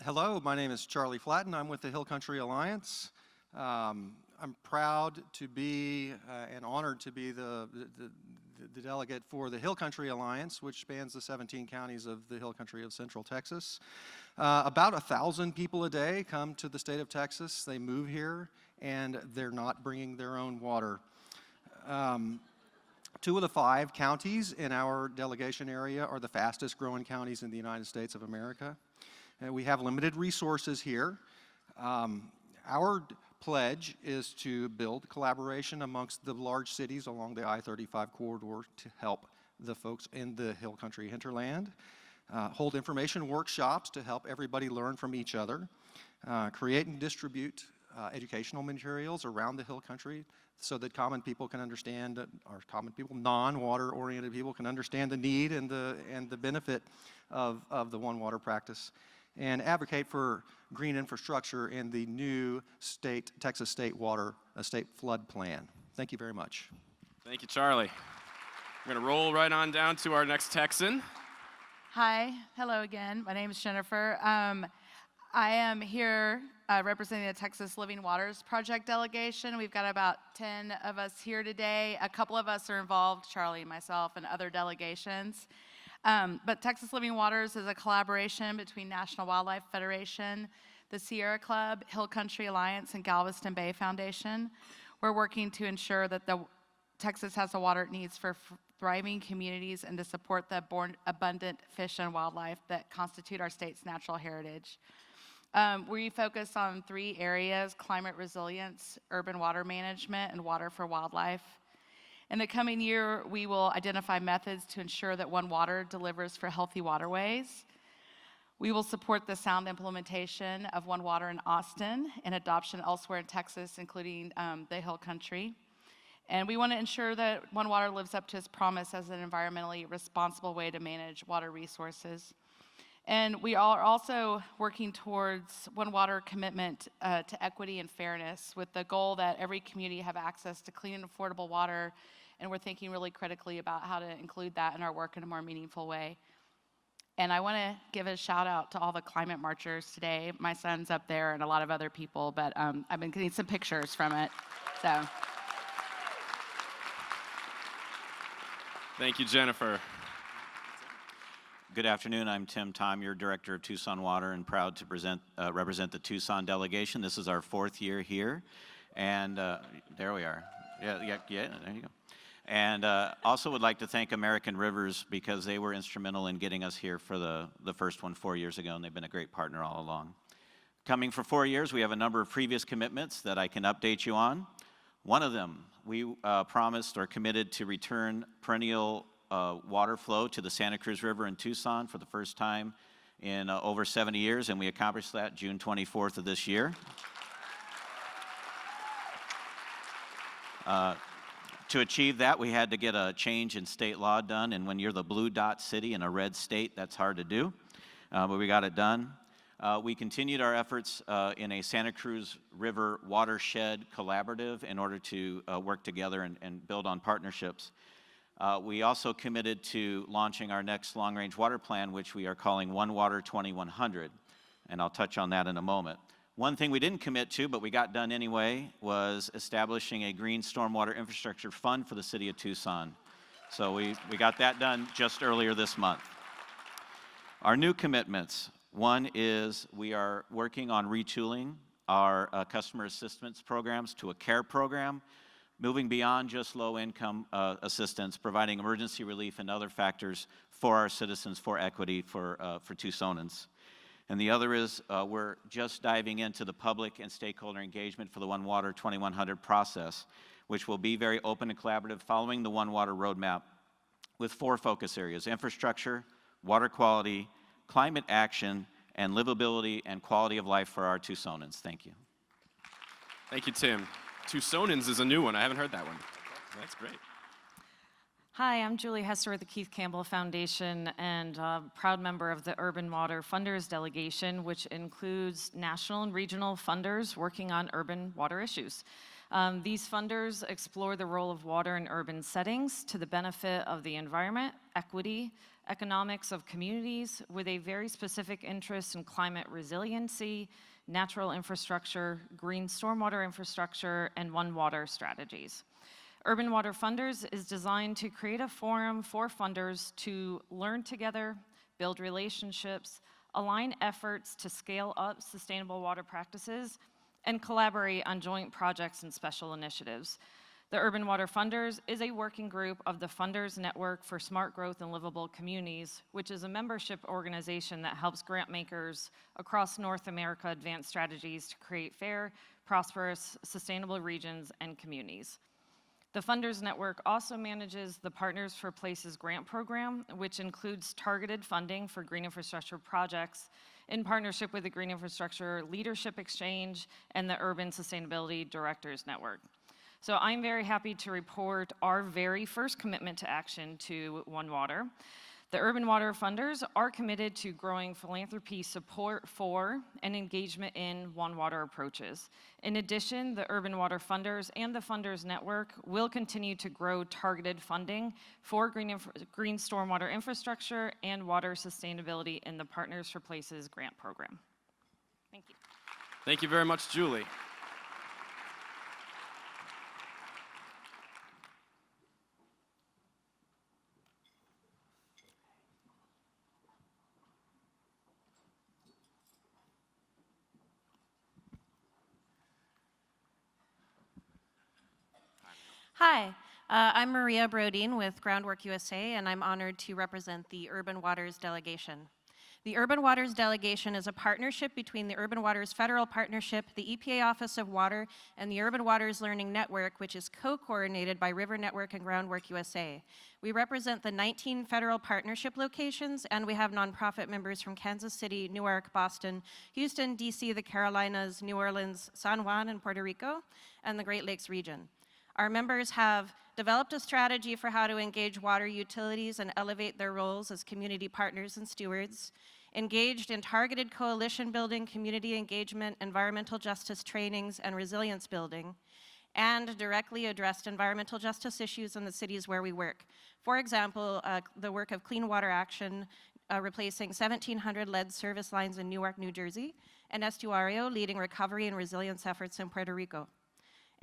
Hello, my name is Charlie Flatten. I'm with the Hill Country Alliance. I'm proud to be and honored to be the delegate for the Hill Country Alliance, which spans the 17 counties of the Hill Country of Central Texas. About 1,000 people a day come to the state of Texas. They move here, and they're not bringing their own water. 2 of the 5 counties in our delegation area are the fastest growing counties in the United States of America. We have limited resources here. Our pledge is to build collaboration amongst the large cities along the I-35 corridor to help the folks in the Hill Country hinterland, hold information workshops to help everybody learn from each other, create and distribute educational materials around the Hill Country so that common people can understand, or common people, non-water oriented people can understand the need and the benefit of the One Water practice, and advocate for green infrastructure in the new Texas State Water State Flood Plan. Thank you very much. Thank you, Charlie. We're going to roll right on down to our next Texan. Hi, hello again. My name is Jennifer. I am here representing the Texas Living Waters Project delegation. We've got about 10 of us here today. A couple of us are involved, Charlie, myself, and other delegations. But Texas Living Waters is a collaboration between National Wildlife Federation, the Sierra Club, Hill Country Alliance, and Galveston Bay Foundation. We're working to ensure that Texas has the water it needs for thriving communities and to support the abundant fish and wildlife that constitute our state's natural heritage. We focus on 3 areas: climate resilience, urban water management, and water for wildlife. In the coming year, we will identify methods to ensure that One Water delivers for healthy waterways. We will support the sound implementation of One Water in Austin and adoption elsewhere in Texas, including the Hill Country. And we want to ensure that One Water lives up to its promise as an environmentally responsible way to manage water resources. And we are also working towards One Water commitment to equity and fairness, with the goal that every community have access to clean and affordable water. And we're thinking really critically about how to include that in our work in a more meaningful way. And I want to give a shout out to all the climate marchers today. My son's up there and a lot of other people, but I've been getting some pictures from it. So. Thank you, Jennifer. Good afternoon. I'm Tim Tom, your Director of Tucson Water, and proud to represent the Tucson delegation. This is our 4th year here, and there we are. Yeah, there you go. And also would like to thank American Rivers, because they were instrumental in getting us here for the first one 4 years ago, and they've been a great partner all along. Coming for 4 years, we have a number of previous commitments that I can update you on. One of them, we promised or committed to return perennial water flow to the Santa Cruz River in Tucson for the first time in over 70 years, and we accomplished that June 24th of this year. To achieve that, we had to get a change in state law done, and when you're the blue dot city in a red state, that's hard to do, but we got it done. We continued our efforts in a Santa Cruz River watershed collaborative in order to work together and build on partnerships. We also committed to launching our next long-range water plan, which we are calling One Water 2100, and I'll touch on that in a moment. One thing we didn't commit to, but we got done anyway, was establishing a green stormwater infrastructure fund for the city of Tucson. So we got that done just earlier this month. Our new commitments. One is we are working on retooling our customer assistance programs to a care program, moving beyond just low-income assistance, providing emergency relief and other factors for our citizens, for equity, for Tucsonans. And the other is we're just diving into the public and stakeholder engagement for the One Water 2100 process, which will be very open and collaborative following the One Water roadmap with 4 focus areas: infrastructure, water quality, climate action, and livability and quality of life for our Tucsonans. Thank you. Thank you, Tim. Tucsonans is a new one. I haven't heard that one. That's great. Hi, I'm Julie Hester with the Keith Campbell Foundation and a proud member of the Urban Water Funders Delegation, which includes national and regional funders working on urban water issues. These funders explore the role of water in urban settings to the benefit of the environment, equity, economics of communities, with a very specific interest in climate resiliency, natural infrastructure, green stormwater infrastructure, and One Water strategies. Urban Water Funders is designed to create a forum for funders to learn together, build relationships, align efforts to scale up sustainable water practices, and collaborate on joint projects and special initiatives. The Urban Water Funders is a working group of the Funders Network for Smart Growth and Livable Communities, which is a membership organization that helps grant makers across North America advance strategies to create fair, prosperous, sustainable regions and communities. The Funders Network also manages the Partners for Places grant program, which includes targeted funding for green infrastructure projects in partnership with the Green Infrastructure Leadership Exchange and the Urban Sustainability Directors Network. So I'm very happy to report our very first commitment to action to One Water. The Urban Water Funders are committed to growing philanthropy support for and engagement in One Water approaches. In addition, the Urban Water Funders and the Funders Network will continue to grow targeted funding for green stormwater infrastructure and water sustainability in the Partners for Places grant program. Thank you. Thank you very much, Julie. Hi, I'm Maria Brodeen with Groundwork USA, and I'm honored to represent the Urban Waters Delegation. The Urban Waters Delegation is a partnership between the Urban Waters Federal Partnership, the EPA Office of Water, and the Urban Waters Learning Network, which is co-coordinated by River Network and Groundwork USA. We represent the 19 federal partnership locations, and we have nonprofit members from Kansas City, Newark, Boston, Houston, DC, the Carolinas, New Orleans, San Juan, and Puerto Rico, and the Great Lakes region. Our members have developed a strategy for how to engage water utilities and elevate their roles as community partners and stewards, engaged in targeted coalition building, community engagement, environmental justice trainings, and resilience building, and directly addressed environmental justice issues in the cities where we work. For example, the work of Clean Water Action, replacing 1,700 lead service lines in Newark, New Jersey, and Estuario leading recovery and resilience efforts in Puerto Rico.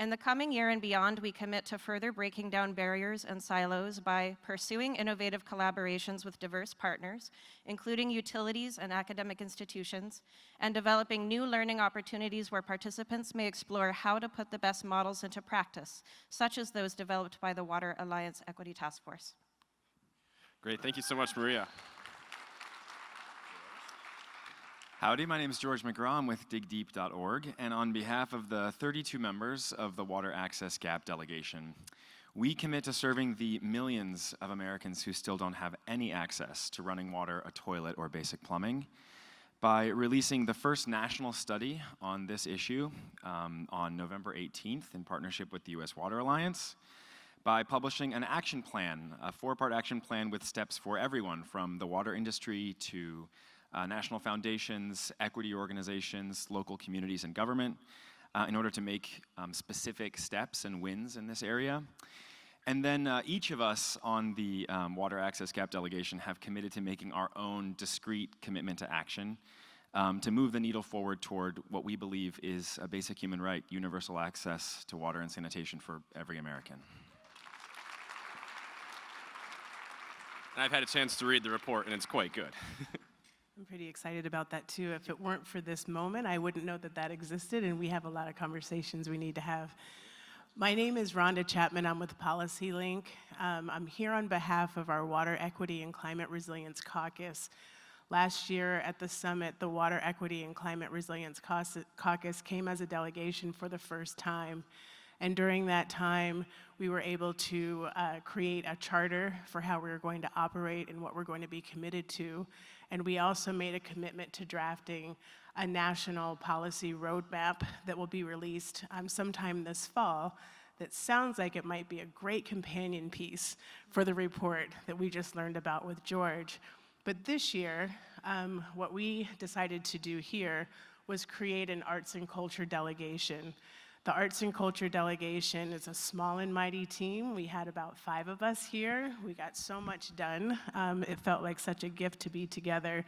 In the coming year and beyond, we commit to further breaking down barriers and silos by pursuing innovative collaborations with diverse partners, including utilities and academic institutions, and developing new learning opportunities where participants may explore how to put the best models into practice, such as those developed by the Water Alliance Equity Task Force. Great, thank you so much, Maria. Howdy, my name is George McGraw. I'm with digdeep.org, and on behalf of the 32 members of the Water Access Gap Delegation, we commit to serving the millions of Americans who still don't have any access to running water, a toilet, or basic plumbing by releasing the first national study on this issue on November 18th in partnership with the U.S. Water Alliance, by publishing an action plan, a 4-part action plan with steps for everyone from the water industry to national foundations, equity organizations, local communities, and government in order to make specific steps and wins in this area. And then each of us on the Water Access Gap Delegation have committed to making our own discrete commitment to action to move the needle forward toward what we believe is a basic human right, universal access to water and sanitation for every American. And I've had a chance to read the report, and it's quite good. I'm pretty excited about that too. If it weren't for this moment, I wouldn't know that that existed, and we have a lot of conversations we need to have. My name is Rhonda Chapman. I'm with Policy Link. I'm here on behalf of our Water Equity and Climate Resilience Caucus. Last year at the summit, the Water Equity and Climate Resilience Caucus came as a delegation for the first time. And during that time, we were able to create a charter for how we were going to operate and what we're going to be committed to. And we also made a commitment to drafting a national policy roadmap that will be released sometime this fall that sounds like it might be a great companion piece for the report that we just learned about with George. But this year, what we decided to do here was create an arts and culture delegation. The Arts and Culture Delegation is a small and mighty team. We had about 5 of us here. We got so much done. It felt like such a gift to be together.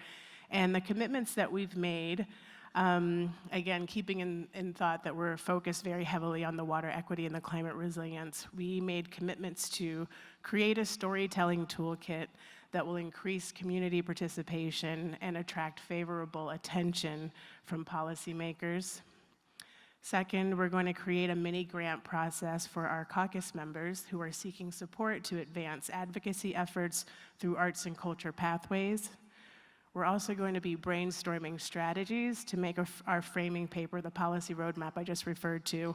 And the commitments that we've made, again, keeping in thought that we're focused very heavily on the water equity and the climate resilience, we made commitments to create a storytelling toolkit that will increase community participation and attract favorable attention from policymakers. Second, we're going to create a mini grant process for our caucus members who are seeking support to advance advocacy efforts through arts and culture pathways. We're also going to be brainstorming strategies to make our framing paper, the policy roadmap I just referred to.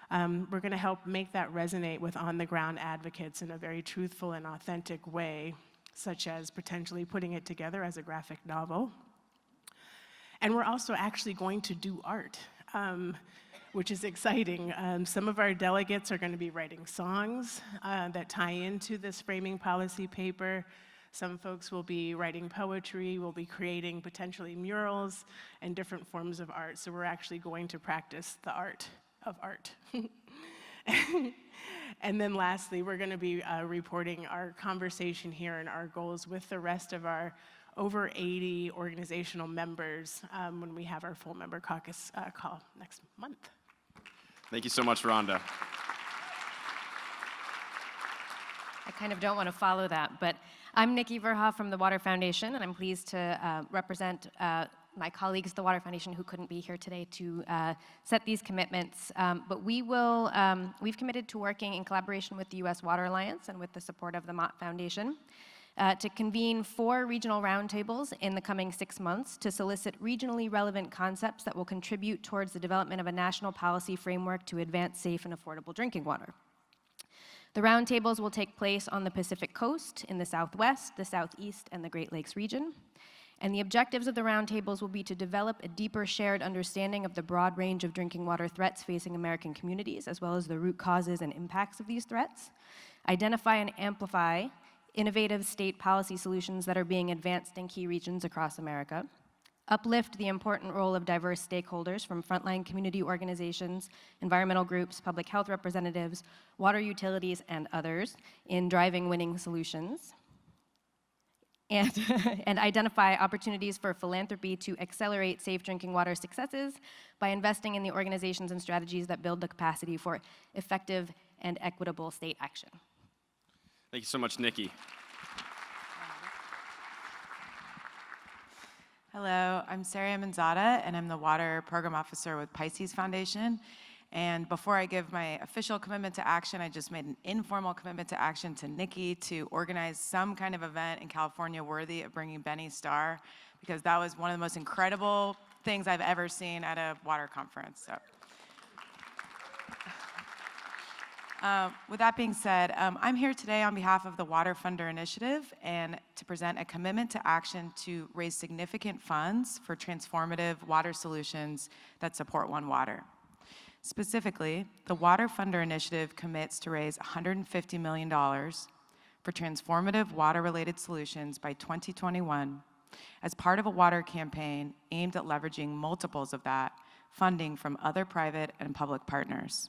We're going to help make that resonate with on-the-ground advocates in a very truthful and authentic way, such as potentially putting it together as a graphic novel. And we're also actually going to do art. Which is exciting. Some of our delegates are going to be writing songs that tie into this framing policy paper. Some folks will be writing poetry, will be creating potentially murals and different forms of art. So we're actually going to practice the art of art. And then lastly, we're going to be reporting our conversation here and our goals with the rest of our over 80 organizational members when we have our full member caucus call next month. Thank you so much, Rhonda. I kind of don't want to follow that, but I'm Nikki Verhoff from the Water Foundation, and I'm pleased to represent my colleagues at the Water Foundation who couldn't be here today to set these commitments. But we've committed to working in collaboration with the U.S. Water Alliance and with the support of the Mott Foundation to convene 4 regional roundtables in the coming 6 months to solicit regionally relevant concepts that will contribute towards the development of a national policy framework to advance safe and affordable drinking water. The roundtables will take place on the Pacific Coast, in the Southwest, the Southeast, and the Great Lakes region. And the objectives of the roundtables will be to develop a deeper shared understanding of the broad range of drinking water threats facing American communities, as well as the root causes and impacts of these threats, identify and amplify innovative state policy solutions that are being advanced in key regions across America, uplift the important role of diverse stakeholders from frontline community organizations, environmental groups, public health representatives, water utilities, and others in driving winning solutions, and identify opportunities for philanthropy to accelerate safe drinking water successes by investing in the organizations and strategies that build the capacity for effective and equitable state action. Thank you so much, Nikki. Hello, I'm Sara Manzada, and I'm the Water Program Officer with Pisces Foundation. And before I give my official commitment to action, I just made an informal commitment to action to Nikki to organize some kind of event in California worthy of bringing Benny Starr, because that was one of the most incredible things I've ever seen at a water conference. So. With that being said, I'm here today on behalf of the Water Funder Initiative and to present a commitment to action to raise significant funds for transformative water solutions that support One Water. Specifically, the Water Funder Initiative commits to raise $150 million for transformative water-related solutions by 2021 as part of a water campaign aimed at leveraging multiples of that funding from other private and public partners.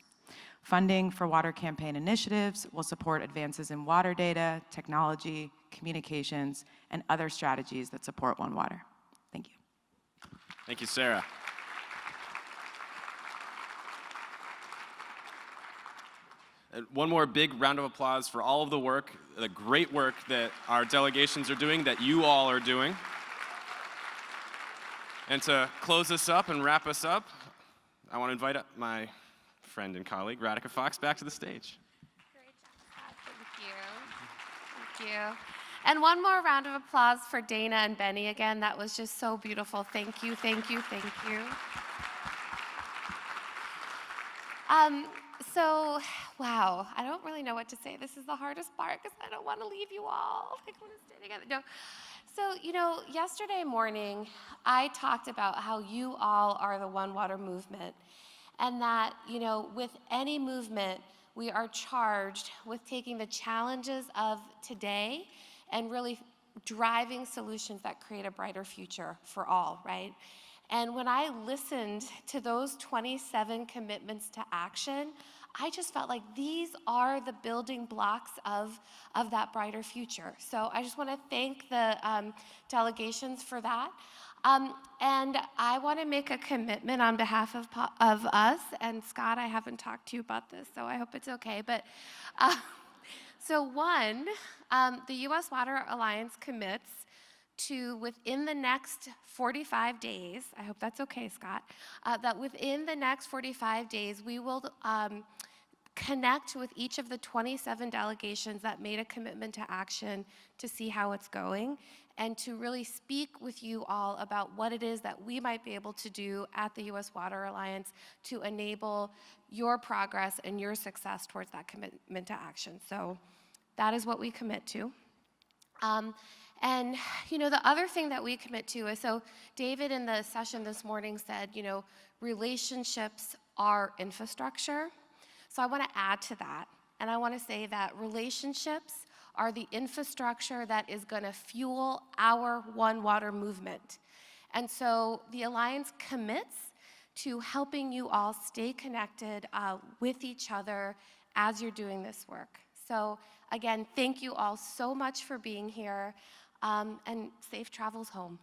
Funding for water campaign initiatives will support advances in water data, technology, communications, and other strategies that support One Water. Thank you. Thank you, Sara. And one more big round of applause for all of the work, the great work that our delegations are doing, that you all are doing. And to close us up and wrap us up, I want to invite up my friend and colleague, Radhika Fox, back to the stage. Thank you. And one more round of applause for Dana and Benny again. That was just so beautiful. Thank you, thank you, thank you. So, wow, I don't really know what to say. This is the hardest part because I don't want to leave you all. I want to stay together. No. So, yesterday morning, I talked about how you all are the One Water movement. And that, with any movement, we are charged with taking the challenges of today and really driving solutions that create a brighter future for all, right? And when I listened to those 27 commitments to action, I just felt like these are the building blocks of that brighter future. So I just want to thank the delegations for that. And I want to make a commitment on behalf of us, and Scott, I haven't talked to you about this, so I hope it's okay, but so one, the U.S. Water Alliance commits to, within the next 45 days, I hope that's okay, Scott, that within the next 45 days, we will connect with each of the 27 delegations that made a commitment to action to see how it's going, and to really speak with you all about what it is that we might be able to do at the U.S. Water Alliance to enable your progress and your success towards that commitment to action. So that is what we commit to. And, the other thing that we commit to is, so David in the session this morning said, relationships are infrastructure. So I want to add to that, and I want to say that relationships are the infrastructure that is going to fuel our One Water movement. And so the Alliance commits to helping you all stay connected with each other as you're doing this work. So again, thank you all so much for being here, and safe travels home.